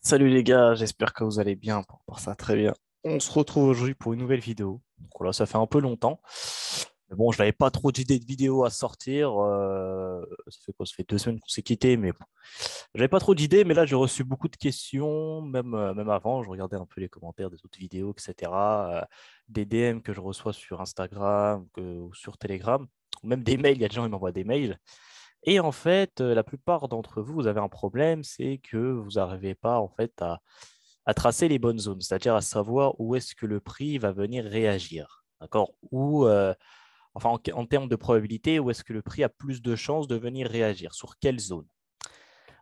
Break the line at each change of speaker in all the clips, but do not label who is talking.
Salut les gars, j'espère que vous allez bien pour ça très bien. On se retrouve aujourd'hui pour une nouvelle vidéo. Donc voilà, ça fait un peu longtemps. Mais bon, je n'avais pas trop d'idées de vidéos à sortir. Ça fait quoi? Ça fait 2 semaines qu'on s'est quitté, mais bon. J'avais pas trop d'idées, mais là j'ai reçu beaucoup de questions, même avant, je regardais un peu les commentaires des autres vidéos, etc. Des DM que je reçois sur Instagram ou sur Telegram, ou même des mails, il y a des gens qui m'envoient des mails. Et en fait, la plupart d'entre vous, vous avez un problème, c'est que vous n'arrivez pas en fait à tracer les bonnes zones, c'est-à-dire à savoir où est-ce que le prix va venir réagir. D'accord? Ou enfin en termes de probabilité, où est-ce que le prix a plus de chances de venir réagir, sur quelle zone.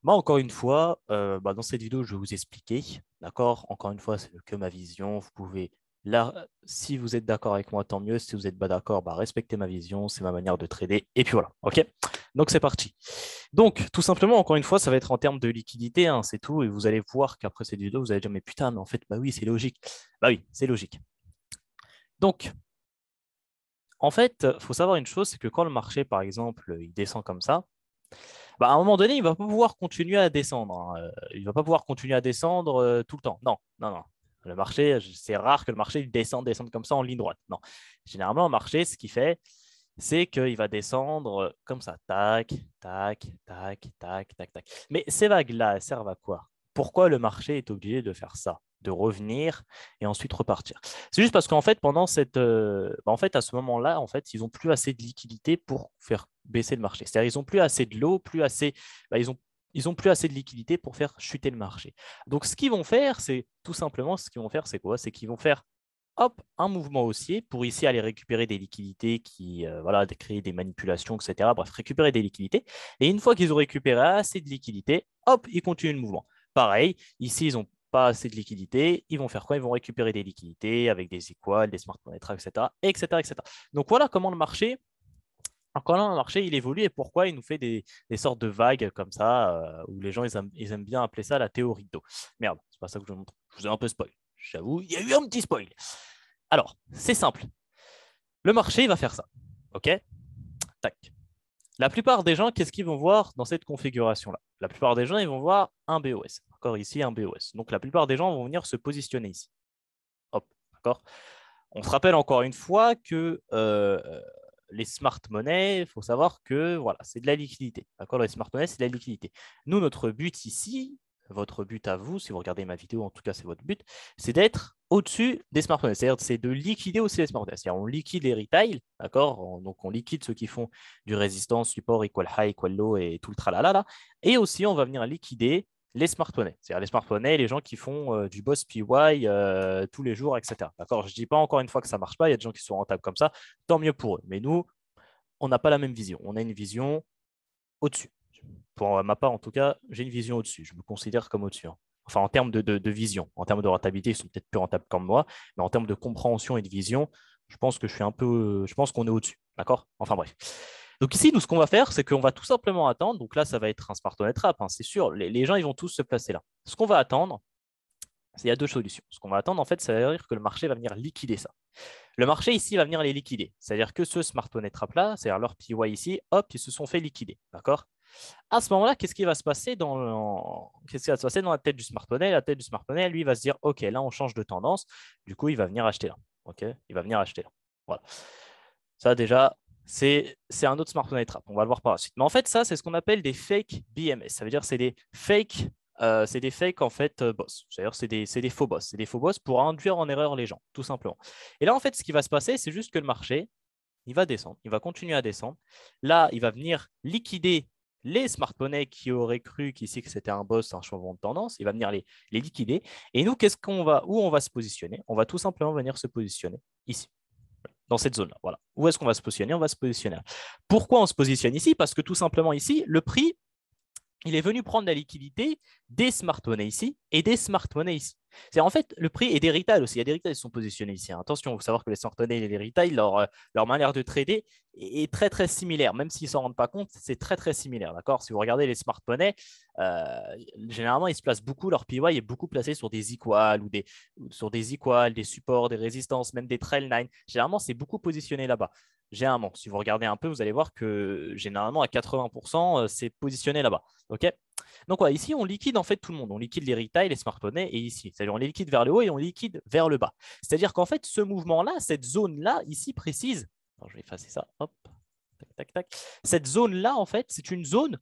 Moi, encore une fois, dans cette vidéo, je vais vous expliquer. D'accord? Encore une fois, c'est que ma vision. Vous pouvez, là, si vous êtes d'accord avec moi, tant mieux. Si vous n'êtes pas d'accord, bah, respectez ma vision. C'est ma manière de trader. Et puis voilà. OK? Donc, c'est parti. Donc, tout simplement, encore une fois, ça va être en termes de liquidité. Hein, c'est tout. Et vous allez voir qu'après cette vidéo, vous allez dire, mais putain, mais en fait, bah oui, c'est logique. Bah oui, c'est logique. Donc, en fait, il faut savoir une chose, c'est que quand le marché, par exemple, il descend comme ça, bah, à un moment donné, il ne va pas pouvoir continuer à descendre. Hein. Il ne va pas pouvoir continuer à descendre tout le temps. Non, non, non. Le marché, c'est rare que le marché il descende comme ça en ligne droite. Non. Généralement, le marché, ce qu'il fait, c'est qu'il va descendre comme ça. Tac, tac, tac, tac, tac, tac. Mais ces vagues-là, elles servent à quoi? Pourquoi le marché est obligé de faire ça? De revenir et ensuite repartir. C'est juste parce qu'en fait, pendant en fait, à ce moment-là, en fait, ils n'ont plus assez de liquidité pour faire baisser le marché. C'est-à-dire, ils n'ont plus assez de l'eau, plus assez, ils ont plus assez de liquidité pour faire chuter le marché. Donc, ce qu'ils vont faire, c'est tout simplement, ce qu'ils vont faire, c'est quoi? C'est qu'ils vont faire hop, un mouvement haussier pour ici aller récupérer des liquidités voilà, créer des manipulations, etc. Bref, récupérer des liquidités. Et une fois qu'ils ont récupéré assez de liquidités, hop, ils continuent le mouvement. Pareil, ici, ils n'ont pas assez de liquidités. Ils vont faire quoi? Ils vont récupérer des liquidités avec des equals, des smart contracts, etc., etc., etc. Donc voilà comment le marché, encore là, le marché, il évolue et pourquoi il nous fait des sortes de vagues comme ça, où les gens, ils aiment bien appeler ça la théorie d'eau. Merde, c'est pas ça que je vous montre. Je vous ai un peu spoil. J'avoue, il y a eu un petit spoil. Alors, c'est simple. Le marché il va faire ça. OK? Tac. La plupart des gens, qu'est-ce qu'ils vont voir dans cette configuration-là? La plupart des gens, ils vont voir un BOS. Encore ici, un BOS. Donc, la plupart des gens vont venir se positionner ici. Hop. D'accord? On se rappelle encore une fois que les smart monnaies, il faut savoir que voilà, c'est de la liquidité. D'accord? Les smart monnaies, c'est de la liquidité. Nous, notre but ici, votre but à vous, si vous regardez ma vidéo, en tout cas, c'est votre but, c'est d'être au-dessus des smart monnaies. C'est-à-dire, c'est de liquider aussi les smart monnaies. C'est-à-dire, on liquide les retail, d'accord? Donc, on liquide ceux qui font du résistance, support, equal high, equal low et tout le tralala là. Et aussi, on va venir liquider les smart monnaies, c'est-à-dire les smart monnaies, les gens qui font du boss PY tous les jours, etc. D'accord? Je ne dis pas encore une fois que ça ne marche pas, il y a des gens qui sont rentables comme ça, tant mieux pour eux. Mais nous, on n'a pas la même vision. On a une vision au-dessus. Pour ma part, en tout cas, j'ai une vision au-dessus. Je me considère comme au-dessus. Hein. Enfin, en termes de vision, en termes de rentabilité, ils sont peut-être plus rentables comme moi, mais en termes de compréhension et de vision, je pense que je pense qu'on est au-dessus. D'accord? Enfin bref. Donc ici, nous, ce qu'on va faire, c'est qu'on va tout simplement attendre. Donc là, ça va être un smart net trap, hein, c'est sûr. Les gens, ils vont tous se placer là. Ce qu'on va attendre, il y a deux solutions. Ce qu'on va attendre, en fait, ça veut dire que le marché va venir liquider ça. Le marché ici va venir les liquider. C'est-à-dire que ce smart money trap là, c'est-à-dire leur PY ici, hop, ils se sont fait liquider. D'accord? À ce moment-là, qu'est-ce qui va se passer qu'est-ce qui va se passer dans la tête du smart money? La tête du smart money, lui, va se dire, OK, là, on change de tendance. Du coup, il va venir acheter là. OK? Il va venir acheter là. Voilà. Ça, déjà, c'est un autre smart money trap. On va le voir par la suite. Mais en fait, ça, c'est ce qu'on appelle des fake BMS. Ça veut dire que c'est des fakes en fait boss. C'est-à-dire c'est des faux boss. C'est des faux boss pour induire en erreur les gens, tout simplement. Et là, en fait, ce qui va se passer, c'est juste que le marché, il va descendre, il va continuer à descendre. Là, il va venir liquider les smart monnaies qui auraient cru qu'ici que c'était un boss, un changement de tendance. Il va venir les liquider. Et nous, où on va se positionner? On va tout simplement venir se positionner ici dans cette zone-là. Voilà. Où est-ce qu'on va se positionner? On va se positionner là. Pourquoi on se positionne ici? Parce que tout simplement ici, le prix, il est venu prendre la liquidité des smart monnaies ici et des smart monnaies ici. C'est en fait le prix et des retail aussi. Il y a des retail qui sont positionnés ici. Hein. Attention, il faut savoir que les smart monnaies et les retail, leur manière de trader est très très similaire. Même s'ils ne s'en rendent pas compte, c'est très très similaire. D'accord? Si vous regardez les smart monnaies, euh, généralement, ils se placent beaucoup, leur PY est beaucoup placé sur des equals sur des equals, des supports, des résistances, même des trail line. Généralement, c'est beaucoup positionné là-bas. j'ai un mort. Si vous regardez un peu, vous allez voir que généralement à 80%, c'est positionné là-bas. OK? Donc voilà, ici, on liquide en fait tout le monde. On liquide les retail, les smart money et ici. C'est-à-dire on les liquide vers le haut et on liquide vers le bas. C'est-à-dire qu'en fait, ce mouvement-là, cette zone-là, ici précise, alors, je vais effacer ça, hop, tac, tac, tac. Cette zone-là, en fait, c'est une zone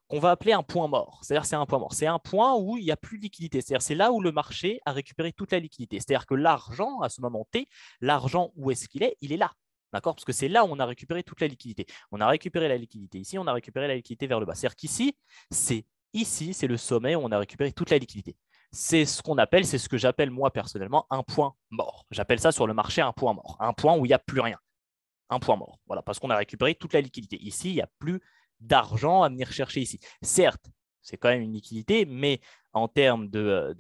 qu'on va appeler un point mort. C'est-à-dire c'est un point mort. C'est un point où il n'y a plus de liquidité. C'est-à-dire c'est là où le marché a récupéré toute la liquidité. C'est-à-dire que l'argent, à ce moment T, l'argent, où est-ce qu'il est? Il est là. D'accord? Parce que c'est là où on a récupéré toute la liquidité. On a récupéré la liquidité ici, on a récupéré la liquidité vers le bas. C'est-à-dire qu'ici, c'est le sommet où on a récupéré toute la liquidité. C'est ce qu'on appelle, c'est ce que j'appelle moi personnellement un point mort. J'appelle ça sur le marché un point mort. Un point où il n'y a plus rien. Un point mort. Voilà, parce qu'on a récupéré toute la liquidité. Ici, il n'y a plus d'argent à venir chercher ici. Certes, c'est quand même une liquidité, mais en termes de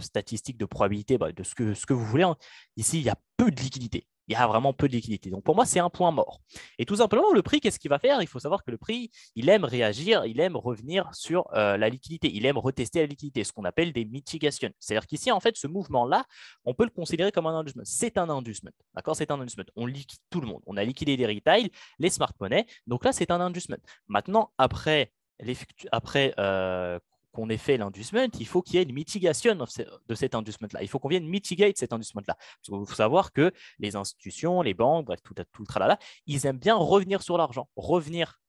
statistiques, de probabilité, de ce que vous voulez, ici, il y a peu de liquidité. Il y a vraiment peu de liquidité. Donc pour moi, c'est un point mort. Et tout simplement, le prix, qu'est-ce qu'il va faire? Il faut savoir que le prix, il aime réagir, il aime revenir sur la liquidité, il aime retester la liquidité, ce qu'on appelle des mitigations. C'est-à-dire qu'ici, en fait, ce mouvement-là, on peut le considérer comme un inducement. C'est un inducement. D'accord? C'est un inducement. On liquide tout le monde. On a liquidé les retail, les smart money. Donc là, c'est un inducement. Maintenant, après qu'on ait fait l'inducement, il faut qu'il y ait une mitigation de cet inducement-là. Il faut qu'on vienne mitigate cet inducement-là. Parce qu'il faut savoir que les institutions, les banques, bref, tout le tralala, ils aiment bien revenir sur l'argent, revenir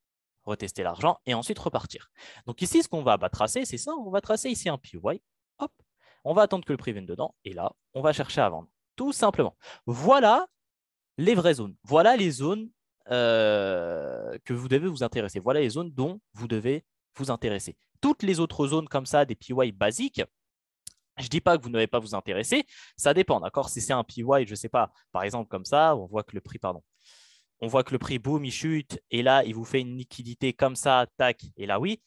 retester l'argent et ensuite repartir. Donc ici, ce qu'on va tracer, c'est ça. On va tracer ici un PY. Hop. On va attendre que le prix vienne dedans. Et là, on va chercher à vendre. Tout simplement. Voilà les vraies zones. Voilà les zones que vous devez vous intéresser. Voilà les zones dont vous devez vous intéresser. Toutes les autres zones comme ça, des PY basiques, je ne dis pas que vous ne devez pas vous intéresser, ça dépend, d'accord? Si c'est un PY, je ne sais pas, par exemple comme ça, on voit que le prix, on voit que le prix, boum, il chute, et là, il vous fait une liquidité comme ça, tac, et là oui,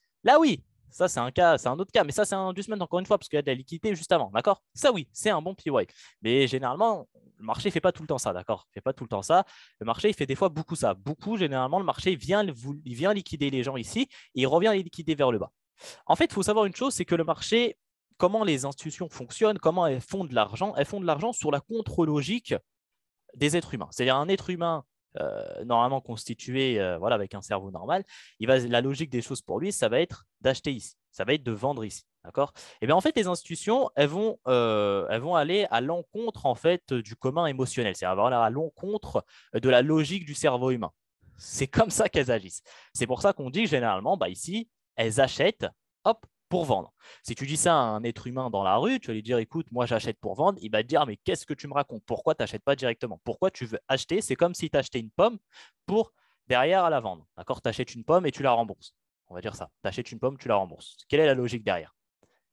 ça c'est un cas, c'est un autre cas, mais ça c'est un inducement encore une fois, parce qu'il y a de la liquidité juste avant, d'accord? Ça oui, c'est un bon PY. Mais généralement, le marché ne fait pas tout le temps ça, d'accord? Il ne fait pas tout le temps ça. Le marché, il fait des fois beaucoup ça. Beaucoup, généralement, le marché il vient liquider les gens ici, et il revient les liquider vers le bas. En fait, il faut savoir une chose, c'est que le marché, comment les institutions fonctionnent, comment elles font de l'argent sur la contre-logique des êtres humains. C'est-à-dire un être humain normalement constitué voilà, avec un cerveau normal, la logique des choses pour lui, ça va être d'acheter ici, ça va être de vendre ici. D'accord? Et bien en fait, les institutions, elles vont aller à l'encontre en fait du commun émotionnel, c'est-à-dire à l'encontre de la logique du cerveau humain. C'est comme ça qu'elles agissent. C'est pour ça qu'on dit généralement, ici, elles achètent, hop, pour vendre. Si tu dis ça à un être humain dans la rue, tu vas lui dire, écoute, moi j'achète pour vendre, il va te dire, mais qu'est-ce que tu me racontes? Pourquoi tu n'achètes pas directement? Pourquoi tu veux acheter? C'est comme si tu achetais une pomme pour derrière à la vendre. D'accord? Tu achètes une pomme et tu la rembourses. On va dire ça. Tu achètes une pomme, tu la rembourses. Quelle est la logique derrière?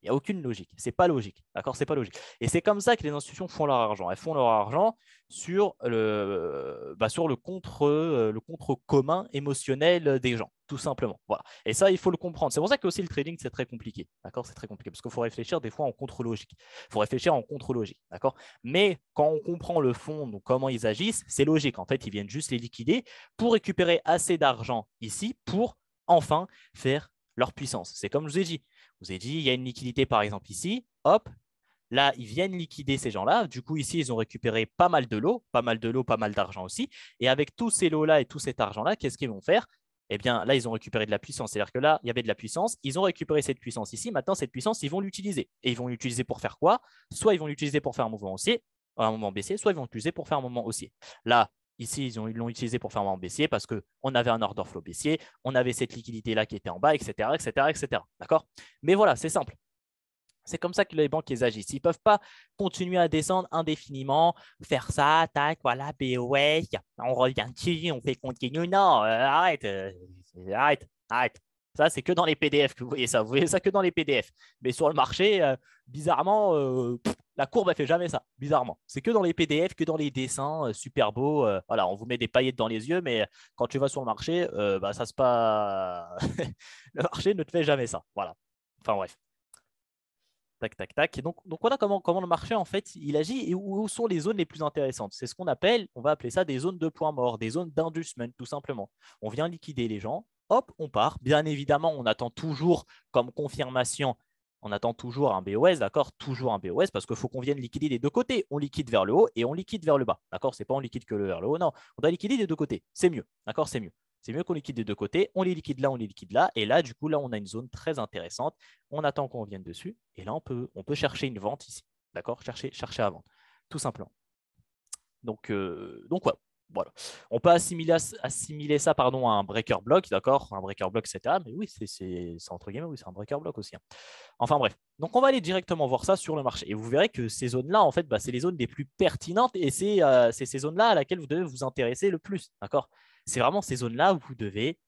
Il n'y a aucune logique. C'est pas logique. D'accord? C'est pas logique. Et c'est comme ça que les institutions font leur argent. Elles font leur argent sur le contre commun émotionnel des gens, tout simplement. Voilà. Et ça, il faut le comprendre. C'est pour ça que aussi le trading, c'est très compliqué. D'accord? C'est très compliqué parce qu'il faut réfléchir des fois en contre-logique. Il faut réfléchir en contre-logique. D'accord? Mais quand on comprend le fond, donc comment ils agissent, c'est logique. En fait, ils viennent juste les liquider pour récupérer assez d'argent ici pour enfin faire leur puissance. C'est comme je vous ai dit. Je vous ai dit, il y a une liquidité par exemple ici, hop, là, ils viennent liquider ces gens-là. Du coup, ici, ils ont récupéré pas mal de lots, pas mal de lots, pas mal d'argent aussi. Et avec tous ces lots-là et tout cet argent-là, qu'est-ce qu'ils vont faire? Eh bien, là, ils ont récupéré de la puissance. C'est-à-dire que là, il y avait de la puissance. Ils ont récupéré cette puissance ici. Maintenant, cette puissance, ils vont l'utiliser. Et ils vont l'utiliser pour faire quoi? Soit ils vont l'utiliser pour faire un mouvement baissier, soit ils vont l'utiliser pour faire un mouvement haussier. Là, ici, ils l'ont utilisé pour faire un mouvement baissier parce qu'on avait un order flow baissier, on avait cette liquidité-là qui était en bas, etc., etc., etc. D'accord? Mais voilà, c'est simple. C'est comme ça que les banques agissent. Ils ne peuvent pas continuer à descendre indéfiniment, faire ça, tac, voilà, ouais, on revient dessus, on fait continue. Non, arrête. Ça, c'est que dans les PDF que vous voyez ça. Vous voyez ça que dans les PDF. Mais sur le marché, bizarrement, la courbe, elle fait jamais ça. Bizarrement. C'est que dans les PDF, que dans les dessins super beaux. Voilà, on vous met des paillettes dans les yeux, mais quand tu vas sur le marché, ça se passe. Le marché ne te fait jamais ça. Voilà. Enfin bref. Tac, tac, tac. Et donc voilà comment le marché, en fait, il agit et où sont les zones les plus intéressantes. C'est ce qu'on appelle, on va appeler ça des zones de points morts, des zones d'inducement, tout simplement. On vient liquider les gens, hop, on part. Bien évidemment, on attend toujours comme confirmation On attend toujours un BOS, d'accord? Toujours un BOS parce qu'il faut qu'on vienne liquider des deux côtés. On liquide vers le haut et on liquide vers le bas, d'accord? C'est pas on liquide que vers le haut, non. On doit liquider des deux côtés. C'est mieux, d'accord? C'est mieux. C'est mieux qu'on liquide des deux côtés. On les liquide là, on les liquide là. Et là, du coup, là, on a une zone très intéressante. On attend qu'on vienne dessus. Et là, on peut chercher une vente ici, d'accord? Chercher à vendre, tout simplement. Donc ouais, voilà. On peut assimiler ça pardon, à un breaker block, d'accord? Un breaker block, etc. Mais oui, c'est entre guillemets, oui, c'est un breaker block aussi, hein. Enfin bref. Donc on va aller directement voir ça sur le marché. Et vous verrez que ces zones-là, en fait, bah, c'est les zones les plus pertinentes et c'est ces zones-là à laquelle vous devez vous intéresser le plus, d'accord? C'est vraiment ces zones-là où vous devez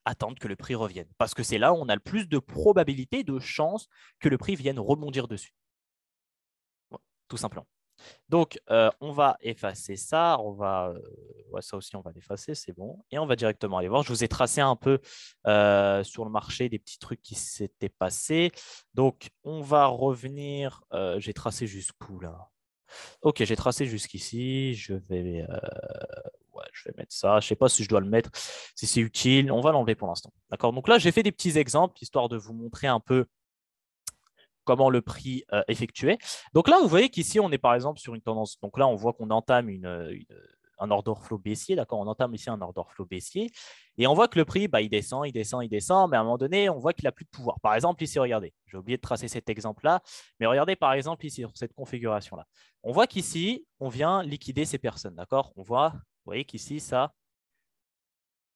attendre que le prix revienne. Parce que c'est là où on a le plus de probabilité, de chance que le prix vienne rebondir dessus. Voilà, tout simplement. Donc, on va effacer ça. Ouais, ça aussi, on va l'effacer, c'est bon. Et on va directement aller voir. Je vous ai tracé un peu sur le marché des petits trucs qui s'étaient passés. Donc, on va revenir. J'ai tracé jusqu'où là? Ok, j'ai tracé jusqu'ici. Ouais, je vais mettre ça. Je ne sais pas si je dois le mettre, si c'est utile. On va l'enlever pour l'instant. D'accord. Donc là, j'ai fait des petits exemples histoire de vous montrer un peu comment le prix effectué. Donc là, vous voyez qu'ici, on est par exemple sur une tendance. Donc là, on voit qu'on entame un order flow baissier. D'accord, on entame ici un order flow baissier. Et on voit que le prix, bah, il descend, il descend, il descend. Mais à un moment donné, on voit qu'il n'a plus de pouvoir. Par exemple, ici, regardez. J'ai oublié de tracer cet exemple-là. Mais regardez, par exemple, ici, sur cette configuration-là. On voit qu'ici, on vient liquider ces personnes. D'accord, on voit, vous voyez qu'ici, ça,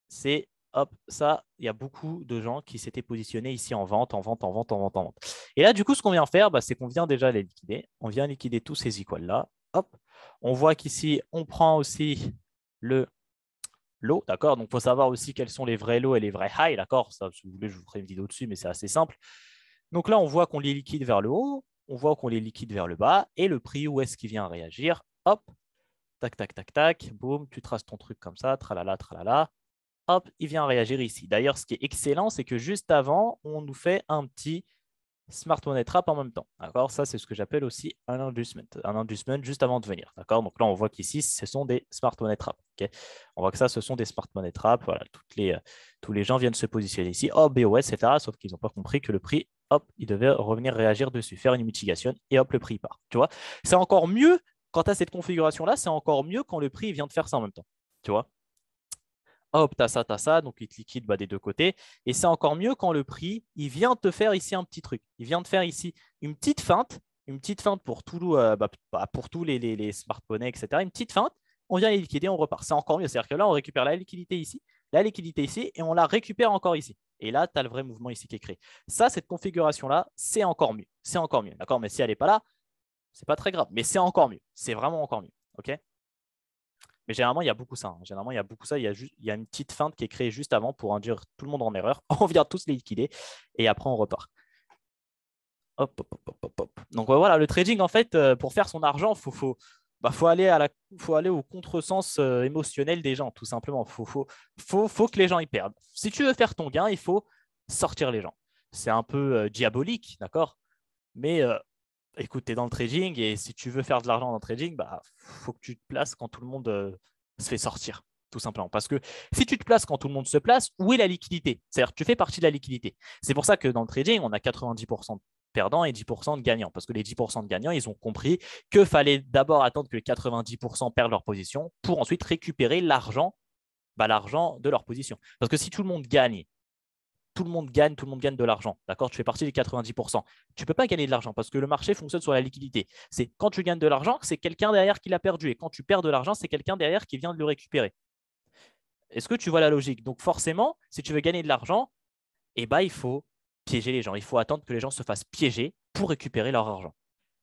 c'est hop, ça, il y a beaucoup de gens qui s'étaient positionnés ici en vente, en vente, en vente, en vente, en vente. Et là, du coup, ce qu'on vient faire, bah, c'est qu'on vient déjà les liquider. On vient liquider tous ces equals-là. Hop. On voit qu'ici, on prend aussi le low, d'accord? Donc, il faut savoir aussi quels sont les vrais lows et les vrais highs, d'accord? Ça, si vous voulez, je vous ferai une vidéo dessus, mais c'est assez simple. Donc là, on voit qu'on les liquide vers le haut, on voit qu'on les liquide vers le bas, et le prix, où est-ce qu'il vient réagir? Hop, tac, tac, tac, tac, boum, tu traces ton truc comme ça, tralala, tralala. Hop, il vient réagir ici. D'ailleurs, ce qui est excellent, c'est que juste avant, on nous fait un petit Smart Money Trap en même temps. D'accord? Ça, c'est ce que j'appelle aussi un inducement. Un inducement juste avant de venir. D'accord? Donc là, on voit qu'ici, ce sont des Smart Money Trap. Okay, on voit que ça, ce sont des Smart Money Trap. Voilà, tous les gens viennent se positionner ici. Hop, BOS, etc. Sauf qu'ils n'ont pas compris que le prix, hop, il devait revenir réagir dessus, faire une mitigation et hop, le prix part. Tu vois? C'est encore mieux, quant à cette configuration-là, c'est encore mieux quand le prix vient de faire ça en même temps. Tu vois? Hop, t'as ça, donc il te liquide bah, des deux côtés. Et c'est encore mieux quand le prix, il vient te faire ici un petit truc. Il vient te faire ici une petite feinte pour, pour tous les smartphones, etc. Une petite feinte, on vient les liquider, on repart. C'est encore mieux. C'est-à-dire que là, on récupère la liquidité ici, et on la récupère encore ici. Et là, tu as le vrai mouvement ici qui est créé. Ça, cette configuration-là, c'est encore mieux. C'est encore mieux. D'accord? Mais si elle n'est pas là, c'est pas très grave. Mais c'est encore mieux. C'est vraiment encore mieux. OK? Mais généralement, il y a beaucoup ça, hein. Généralement, il y a beaucoup ça. Il y a une petite feinte qui est créée juste avant pour induire tout le monde en erreur. On vient tous les liquider et après, on repart. Hop, hop, hop, hop, hop, hop. Donc voilà, le trading, en fait, pour faire son argent, faut aller faut aller au contresens émotionnel des gens, tout simplement. Faut que les gens y perdent. Si tu veux faire ton gain, il faut sortir les gens. C'est un peu diabolique, d'accord? Mais écoute, tu es dans le trading et si tu veux faire de l'argent dans le trading, bah, faut que tu te places quand tout le monde se fait sortir, tout simplement. Parce que si tu te places quand tout le monde se place, où est la liquidité? C'est-à-dire que tu fais partie de la liquidité. C'est pour ça que dans le trading, on a 90% de perdants et 10% de gagnants. Parce que les 10% de gagnants, ils ont compris qu'il fallait d'abord attendre que les 90% perdent leur position pour ensuite récupérer l'argent, bah, l'argent de leur position. Parce que si tout le monde gagne, tout le monde gagne de l'argent. D'accord? Tu fais partie des 90%. Tu ne peux pas gagner de l'argent parce que le marché fonctionne sur la liquidité. C'est quand tu gagnes de l'argent, c'est quelqu'un derrière qui l'a perdu. Et quand tu perds de l'argent, c'est quelqu'un derrière qui vient de le récupérer. Est-ce que tu vois la logique? Donc forcément, si tu veux gagner de l'argent, eh ben, il faut piéger les gens. Il faut attendre que les gens se fassent piéger pour récupérer leur argent.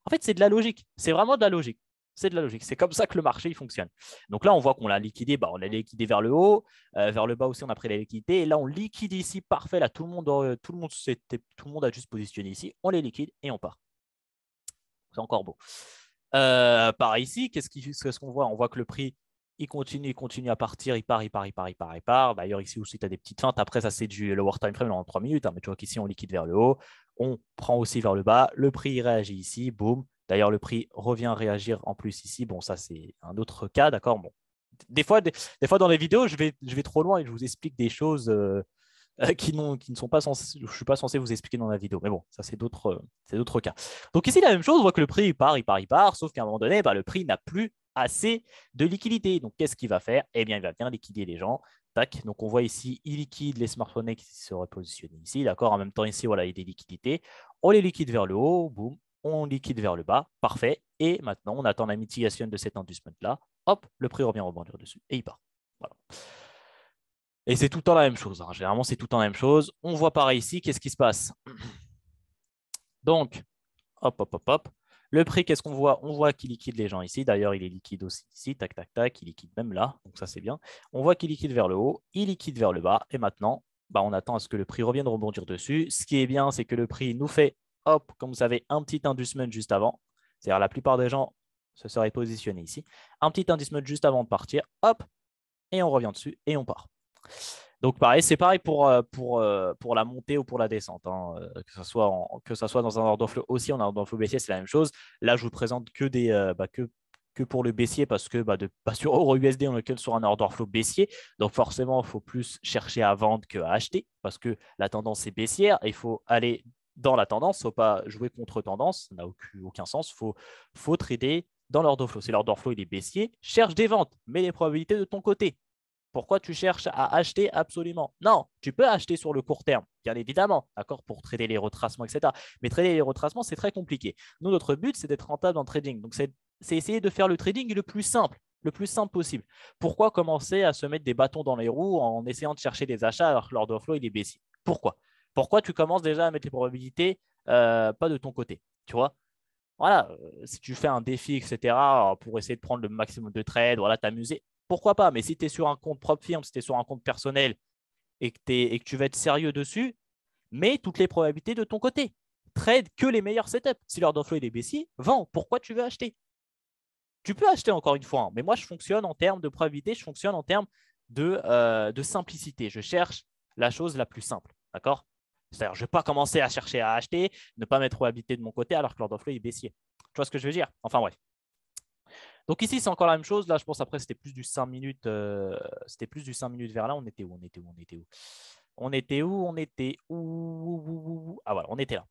En fait, c'est de la logique. C'est vraiment de la logique. C'est de la logique. C'est comme ça que le marché il fonctionne. Donc là, on voit qu'on l'a liquidé. Bah, on l'a liquidé vers le haut. Vers le bas aussi, on a pris la liquidité. Et là, on liquide ici. Parfait. Là, tout le monde a juste positionné ici. On les liquide et on part. C'est encore beau. Par ici, qu'est-ce qu'on voit? On voit que le prix, il continue à partir. Il part, il part, il part, il part, il part. D'ailleurs, ici aussi, tu as des petites feintes. Après, ça, c'est du lower time frame en 3 minutes, hein. Mais tu vois qu'ici, on liquide vers le haut. On prend aussi vers le bas. Le prix, il réagit ici. Boum. D'ailleurs, le prix revient réagir en plus ici. Bon, ça, c'est un autre cas, d'accord? Bon. Des fois, dans les vidéos, je vais trop loin et je vous explique des choses qui ne sont pas censés, je ne suis pas censé vous expliquer dans la vidéo. Mais bon, ça, c'est d'autres cas. Donc ici, la même chose, on voit que le prix, il part, sauf qu'à un moment donné, bah, le prix n'a plus assez de liquidité. Donc, qu'est-ce qu'il va faire? Eh bien, il va bien liquider les gens. Tac. Donc, on voit ici, il liquide les smartphones qui seraient positionnés ici. D'accord. En même temps, ici, voilà, il y a des liquidités. On les liquide vers le haut. Boum. On liquide vers le bas. Parfait. Et maintenant, on attend la mitigation de cet inducement-là. Hop, le prix revient rebondir dessus et il part. Voilà. Et c'est tout le temps la même chose. Hein. Généralement, c'est tout le temps la même chose. On voit pareil ici. Qu'est-ce qui se passe? Donc, hop, hop, hop, hop. Le prix, qu'est-ce qu'on voit? On voit qu'il liquide les gens ici. D'ailleurs, il est liquide aussi ici. Tac, tac, tac. Il liquide même là. Donc, ça, c'est bien. On voit qu'il liquide vers le haut. Il liquide vers le bas. Et maintenant, bah, on attend à ce que le prix revienne rebondir dessus. Ce qui est bien, c'est que le prix nous fait, hop, comme vous savez, un petit inducement juste avant. C'est-à-dire, la plupart des gens se seraient positionnés ici. Un petit inducement juste avant de partir. Hop. Et on revient dessus et on part. Donc, pareil, c'est pareil pour la montée ou pour la descente. Hein. Que ça soit dans un order flow aussi, en order flow baissier, c'est la même chose. Là, je vous présente que pour le baissier parce que sur EURUSD, on est sur un order flow baissier. Donc, forcément, il faut plus chercher à vendre qu'à acheter parce que la tendance est baissière et il faut aller dans la tendance. Il ne faut pas jouer contre tendance. Ça n'a aucun sens. Il faut trader dans l'order flow. Si l'order flow il est baissier, cherche des ventes, mets les probabilités de ton côté. Pourquoi tu cherches à acheter absolument? Non, tu peux acheter sur le court terme, bien évidemment, d'accord, pour trader les retracements, etc. Mais trader les retracements, c'est très compliqué. Nous, notre but, c'est d'être rentable en trading. Donc, c'est essayer de faire le trading le plus simple possible. Pourquoi commencer à se mettre des bâtons dans les roues en essayant de chercher des achats alors que l'order flow, il est baissier? Pourquoi tu commences déjà à mettre les probabilités pas de ton côté? Tu vois? Voilà, si tu fais un défi, etc., pour essayer de prendre le maximum de trades, voilà, t'amuser, pourquoi pas? Mais si tu es sur un compte propre firme, si tu es sur un compte personnel et que tu vas être sérieux dessus, mets toutes les probabilités de ton côté. Trade que les meilleurs setups. Si l'order flow est baissier, vends. Pourquoi tu veux acheter? Tu peux acheter encore une fois, hein, mais moi, je fonctionne en termes de probabilité, je fonctionne en termes de simplicité. Je cherche la chose la plus simple. D'accord? C'est-à-dire, je ne vais pas commencer à chercher à acheter, ne pas mettre probabilité de mon côté alors que l'order flow est baissier. Tu vois ce que je veux dire? Enfin, bref. Donc ici, c'est encore la même chose. Là, je pense après, c'était plus du 5 minutes. C'était plus du 5 minutes vers là. On était où? On était où? On était où? On était où? On était où? Ah voilà, on était là.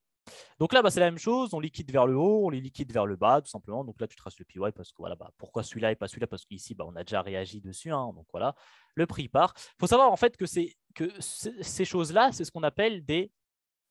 Donc là, bah, c'est la même chose. On liquide vers le haut, on les liquide vers le bas, tout simplement. Donc là, tu traces le PY parce que voilà, bah, pourquoi celui-là et pas celui-là? Parce qu'ici, bah, on a déjà réagi dessus. Hein, donc voilà, le prix part. Il faut savoir en fait que ces choses-là, c'est ce qu'on appelle des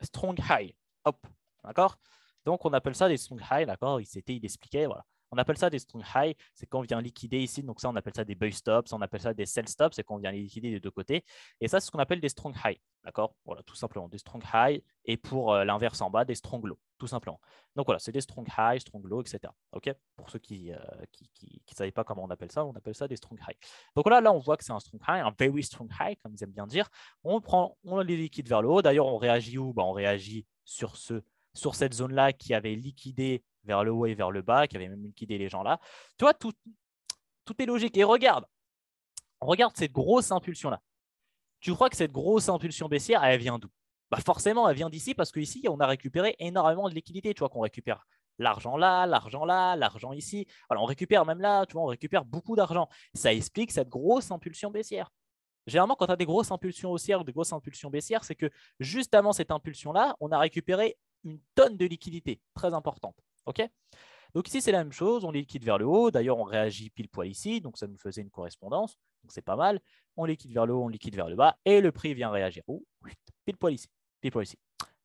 strong high. Hop, d'accord? Donc on appelle ça des strong high, d'accord? Il expliquait, voilà. On appelle ça des strong high, c'est quand on vient liquider ici, donc ça on appelle ça des buy stops, on appelle ça des sell stops, c'est quand on vient liquider des deux côtés. Et ça c'est ce qu'on appelle des strong high, d'accord? Voilà, tout simplement, des strong high et pour l'inverse en bas, des strong low, tout simplement. Donc voilà, c'est des strong high, strong low, etc. Ok? Pour ceux qui ne savaient pas comment on appelle ça des strong high. Donc là on voit que c'est un strong high, un very strong high, comme ils aiment bien dire. On les liquide vers le haut. D'ailleurs, on réagit où? On réagit sur cette zone-là qui avait liquidé vers le haut et vers le bas, qui avait même liquidé les gens là. Tu vois, tout est logique. Et regarde cette grosse impulsion-là. Tu crois que cette grosse impulsion baissière, elle vient d'où? Forcément, elle vient d'ici parce qu'ici, on a récupéré énormément de liquidité. Tu vois qu'on récupère l'argent là, l'argent ici. Voilà, on récupère même là, tu vois, on récupère beaucoup d'argent. Ça explique cette grosse impulsion baissière. Généralement, quand tu as des grosses impulsions haussières ou des grosses impulsions baissières, c'est que juste avant cette impulsion-là, on a récupéré une tonne de liquidité très importante. OK? Donc ici, c'est la même chose. On liquide vers le haut. D'ailleurs, on réagit pile poil ici. Donc ça nous faisait une correspondance. Donc c'est pas mal. On liquide vers le haut, on liquide vers le bas. Et le prix vient réagir où? Pile poil ici. Pile poil ici.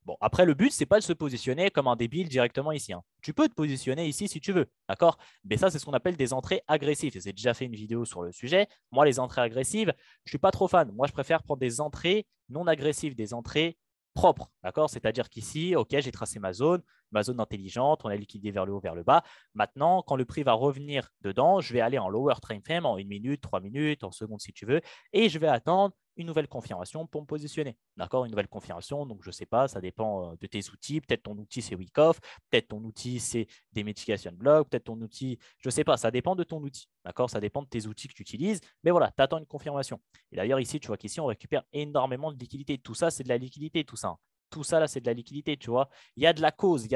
Bon, après, le but, c'est pas de se positionner comme un débile directement ici. Hein. Tu peux te positionner ici si tu veux, d'accord? Mais ça, c'est ce qu'on appelle des entrées agressives. J'ai déjà fait une vidéo sur le sujet. Moi, les entrées agressives, je ne suis pas trop fan. Moi, je préfère prendre des entrées non agressives, des entrées propres, d'accord? C'est-à-dire qu'ici, OK, j'ai tracé ma zone intelligente, on a liquidé vers le haut, vers le bas. Maintenant, quand le prix va revenir dedans, je vais aller en lower time frame, en 1 minute, 3 minutes, en secondes si tu veux, et je vais attendre une nouvelle confirmation pour me positionner. D'accord? Une nouvelle confirmation, donc je ne sais pas, ça dépend de tes outils. Peut-être ton outil, c'est Wyckoff, peut-être ton outil, c'est des mitigation blocks, peut-être ton outil, je ne sais pas, ça dépend de ton outil. D'accord? Ça dépend de tes outils que tu utilises. Mais voilà, tu attends une confirmation. Et d'ailleurs, ici, tu vois qu'ici, on récupère énormément de liquidité. Tout ça, c'est de la liquidité, tout ça. Hein. Tout ça, là, c'est de la liquidité, tu vois. Il y a de la cause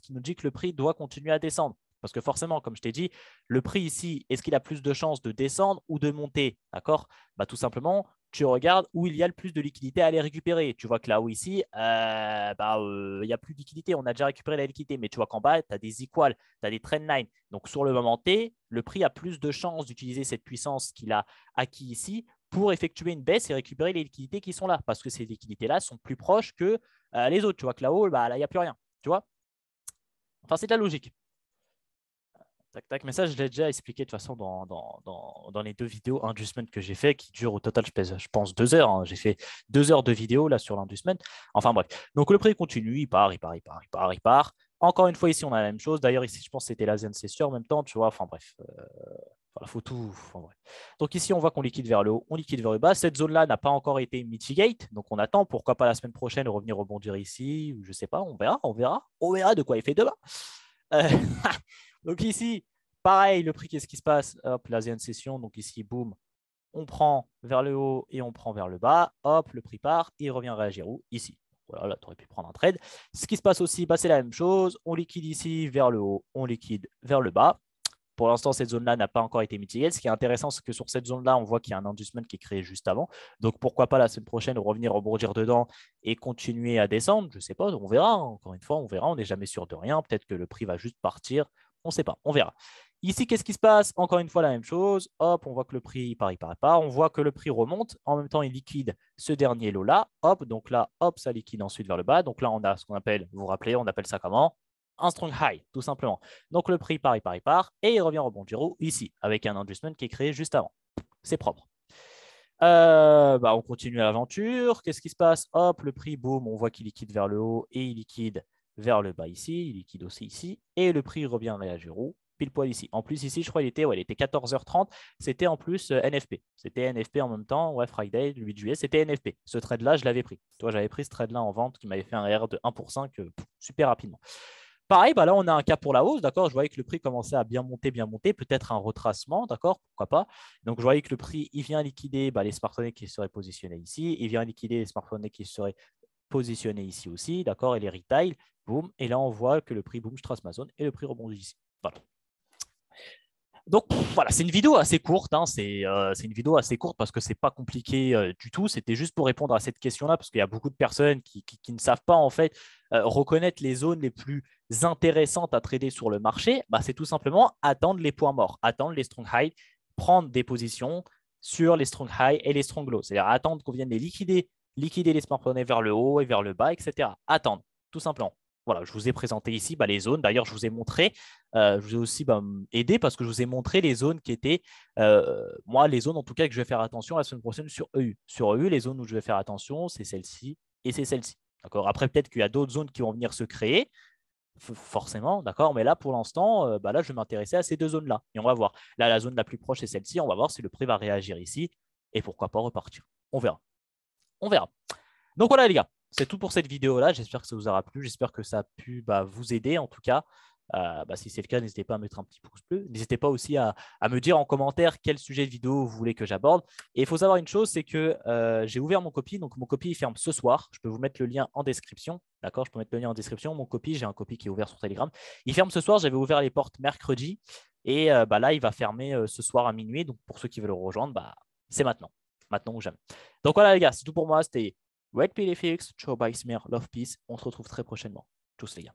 qui nous dit que le prix doit continuer à descendre. Parce que forcément, comme je t'ai dit, le prix ici, est-ce qu'il a plus de chances de descendre ou de monter? D'accord? Tout simplement, tu regardes où il y a le plus de liquidité à aller récupérer. Tu vois que là-haut, ici, il n'y a plus de liquidité. On a déjà récupéré la liquidité. Mais tu vois qu'en bas, tu as des equals, tu as des trendlines. Donc, sur le moment T, le prix a plus de chances d'utiliser cette puissance qu'il a acquis ici pour effectuer une baisse et récupérer les liquidités qui sont là. Parce que ces liquidités-là sont plus proches que les autres. Tu vois que là-haut, là, il n'y a plus rien. Tu vois? Enfin, c'est de la logique. Tac, tac. Mais ça, je l'ai déjà expliqué de toute façon dans les deux vidéos inducement que j'ai fait, qui durent au total, je pense, 2 heures. Hein. J'ai fait 2 heures de vidéo là sur l'inducement. Enfin bref. Donc le prix continue, il part, il part, il part, il part, il part. Encore une fois, ici, on a la même chose. D'ailleurs, ici, je pense que c'était l'Asian Session en même temps, tu vois. Enfin bref. Voilà, faut tout. Enfin, bref. Donc ici, on voit qu'on liquide vers le haut, on liquide vers le bas. Cette zone-là n'a pas encore été mitigate. Donc on attend. Pourquoi pas la semaine prochaine revenir rebondir ici, ou je sais pas, on verra, on verra. On verra de quoi il fait demain. Euh, Donc ici, pareil, le prix, qu'est-ce qui se passe? Hop, l'Asian Session, donc ici, boum, on prend vers le haut et on prend vers le bas. Hop, le prix part et il revient réagir où? Ici. Voilà, là, tu aurais pu prendre un trade. Ce qui se passe aussi, bah, c'est la même chose. On liquide ici vers le haut, on liquide vers le bas. Pour l'instant, cette zone-là n'a pas encore été mitigée. Ce qui est intéressant, c'est que sur cette zone-là, on voit qu'il y a un inducement qui est créé juste avant. Donc, pourquoi pas la semaine prochaine revenir rebondir dedans et continuer à descendre? Je ne sais pas, on verra. Hein. Encore une fois, on verra. On n'est jamais sûr de rien. Peut-être que le prix va juste partir. On ne sait pas. On verra. Ici, qu'est-ce qui se passe? Encore une fois, la même chose. Hop, on voit que le prix part, il part, il part. On voit que le prix remonte. En même temps, il liquide ce dernier lot-là. Hop, donc là, hop, ça liquide ensuite vers le bas. Donc là, on a ce qu'on appelle, vous vous rappelez, on appelle ça comment? Un strong high, tout simplement. Donc le prix part, il part, il part, et il revient rebondir ici, avec un adjustment qui est créé juste avant. C'est propre. On continue l'aventure. Qu'est-ce qui se passe? Hop, le prix, boum, on voit qu'il liquide vers le haut et il liquide vers le bas ici. Il liquide aussi ici. Et le prix revient réagir où? Pile poil ici. En plus, ici, je crois qu'il était 14h30. C'était en plus NFP. C'était NFP en même temps. Ouais, Friday, le 8 juillet, c'était NFP. Ce trade-là, je l'avais pris. Toi, j'avais pris ce trade-là en vente qui m'avait fait un RR de 1% super rapidement. Pareil, bah là, on a un cas pour la hausse, d'accord. Je voyais que le prix commençait à bien monter, peut-être un retracement, d'accord, pourquoi pas. Donc, je voyais que le prix, il vient liquider les smartphones qui seraient positionnés ici, il vient liquider les smartphones qui seraient positionnés ici aussi, d'accord, et les retail, boum. Et là, on voit que le prix, boum, je trace ma zone et le prix rebondit ici. Voilà. Donc voilà, c'est une vidéo assez courte. Hein, c'est une vidéo assez courte parce que c'est pas compliqué du tout. C'était juste pour répondre à cette question-là parce qu'il y a beaucoup de personnes qui ne savent pas en fait reconnaître les zones les plus intéressantes à trader sur le marché. Bah, c'est tout simplement attendre les points morts, attendre les strong highs, prendre des positions sur les strong highs et les strong lows. C'est-à-dire attendre qu'on vienne les liquider les smartphones vers le haut et vers le bas, etc. Attendre, tout simplement. Voilà, je vous ai présenté ici les zones. D'ailleurs, je vous ai montré, je vous ai aussi aidé parce que je vous ai montré les zones qui étaient, moi, les zones en tout cas que je vais faire attention la semaine prochaine sur EU. Sur EU, les zones où je vais faire attention, c'est celle-ci et c'est celle-ci. D'accord. Après, peut-être qu'il y a d'autres zones qui vont venir se créer, forcément, d'accord. Mais là, pour l'instant, là, je vais m'intéresser à ces deux zones-là. Et on va voir. Là, la zone la plus proche est celle-ci. On va voir si le prix va réagir ici et pourquoi pas repartir. On verra. On verra. Donc voilà les gars, c'est tout pour cette vidéo-là. J'espère que ça vous aura plu. J'espère que ça a pu vous aider en tout cas. Si c'est le cas, n'hésitez pas à mettre un petit pouce bleu. N'hésitez pas aussi à me dire en commentaire quel sujet de vidéo vous voulez que j'aborde. Et il faut savoir une chose, c'est que j'ai ouvert mon copie. Donc mon copie il ferme ce soir. Je peux vous mettre le lien en description. D'accord, je peux mettre le lien en description. Mon copie, j'ai un copie qui est ouvert sur Telegram. Il ferme ce soir. J'avais ouvert les portes mercredi. Et là, il va fermer ce soir à minuit. Donc pour ceux qui veulent le rejoindre, c'est maintenant. Maintenant ou jamais. Donc voilà les gars, c'est tout pour moi. C'était Red PLFX, ciao, bye, smear, love, peace. On se retrouve très prochainement. Tchuss les gars.